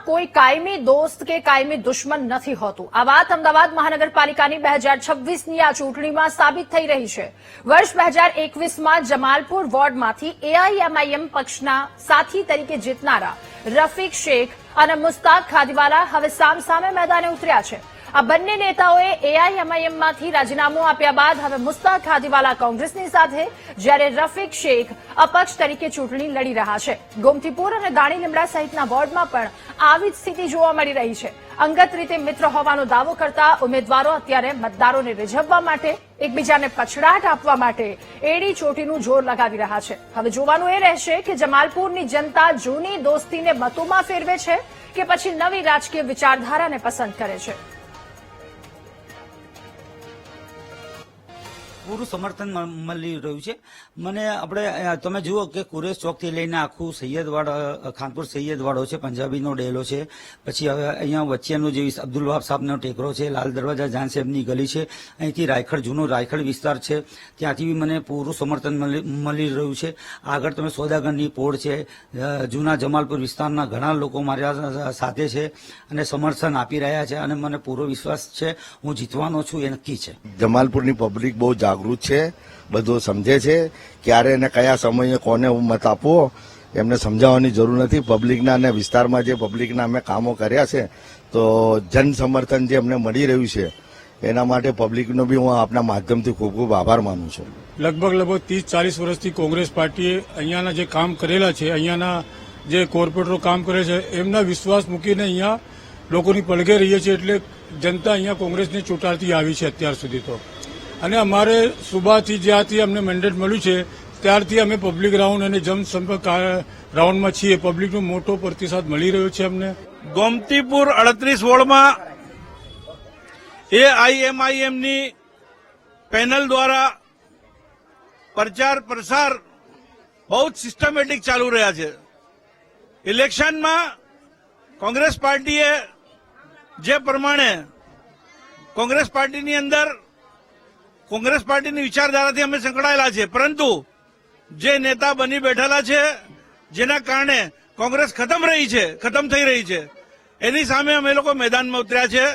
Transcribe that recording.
કોઈ કાયમી દોસ્ત કે કાયમી દુશ્મન નથી હોતું. આ વાત અમદાવાદ મહાનગરપાલિકાની 2026ની આ ચૂંટણીમાં સાબિત થઈ રહી છે. વર્ષ 2021માં જમાલપુર વોર્ડમાંથી એઆઈએમઆઈએમ પક્ષના સાથી તરીકે જીતનારા રફીક શેખ અને મુસ્તાક ખાદીવાલા હવે સામસામે મેદાને ઉતર્યા છે. આ બંને નેતાઓએ એઆઈએમઆઈએમમાંથી રાજીનામું આપ્યા બાદ હવે મુસ્તાક ખાદીવાલા કોંગ્રેસની સાથે, જ્યારે રફીક શેખ અપક્ષ તરીકે ચૂંટણી લડી રહ્યા છે. ગોમતીપુર અને દાણી લીમડા સહિતના વોર્ડમાં પણ આવી જ સ્થિતિ જોવા મળી રહી છે. અંગત રીતે મિત્ર હોવાનો દાવો કરતા ઉમેદવારો અત્યારે મતદારોને રીઝવવા માટે, એકબીજાને પછડાટ આપવા માટે એડી ચોટીનું જોર લગાવી રહ્યા છે. હવે જોવાનું એ રહેશે કે જમાલપુરની જનતા જૂની દોસ્તીને મતોમાં ફેરવે છે કે પછી નવી રાજકીય વિચારધારાને પસંદ કરે છે. પૂરું સમર્થન મળી રહ્યું છે. મને આપણે તમે જુઓ કે કુરેશ ચોકથી લઈને આખું સૈયદવાડ, ખાનપુર સૈયદવાડો છે, પંજાબીનો ડેલો છે, પછી હવે અહીંયા વચ્ચેનું જે અબ્દુલ વહાબ સાહેબનો ટેકરો છે, લાલ દરવાજા જાન સાહેબની ગલી છે, અહીંથી રાયખડ, જૂનો રાયખડ વિસ્તાર છે, ત્યાંથી બી મને પૂરું સમર્થન મળી રહ્યું છે. આગળ તમે સોદાગરની પોળ છે, જૂના જમાલપુર વિસ્તારના ઘણા લોકો મારા સાથે છે અને સમર્થન આપી રહ્યા છે અને મને પૂરો વિશ્વાસ છે હું જીતવાનો છું, એ નક્કી છે. જમાલપુરની પબ્લિક બહુ જાગૃત છે, બધું સમજે છે. ક્યારે અને કયા સમયે કોને મત આપવો એમને સમજાવવાની જરૂર નથી. પબ્લિકના અને વિસ્તારમાં જે પબ્લિકના અમે કામો કર્યા છે તો જન સમર્થન જે અમને મળી રહ્યું છે એના માટે પબ્લિકનો બી હું આપના માધ્યમથી ખૂબ ખૂબ આભાર માનું છું. લગભગ 30-40 વર્ષથી કોંગ્રેસ પાર્ટીએ અહીંયાના જે કામ કરેલા છે, અહીંયાના જે કોર્પોરેટરો કામ કરે છે એમના વિશ્વાસ મૂકીને અહીંયા લોકોની પડઘે રહીએ છીએ. એટલે જનતા અહીંયા કોંગ્રેસને ચૂંટાડતી આવી છે અત્યાર સુધી તો. અને અમારે સુબાથી જ્યાંથી અમને મેન્ડેટ મળ્યું છે ત્યારથી અમે પબ્લિક રાઉન્ડ અને જનસંપર્ક રાઉન્ડમાં છીએ. પબ્લિકનો મોટો પ્રતિસાદ મળી રહ્યો છે અમને. ગોમતીપુર 38 વોર્ડમાં એઆઈએમઆઈએમની પેનલ દ્વારા પ્રચાર પ્રસાર બહુ જ સિસ્ટમેટિક ચાલુ રહ્યા છે. ઇલેક્શનમાં કોંગ્રેસ પાર્ટીએ જે પ્રમાણે કોંગ્રેસ પાર્ટીની અંદર કોંગ્રેસ પાર્ટીની વિચારધારાથી અમે સંકળાયેલા છે, પરંતુ જે નેતા બની બેઠેલા છે જેના કારણે કોંગ્રેસ ખતમ થઈ રહી છે એની સામે અમે લોકો મેદાનમાં ઉતર્યા છે.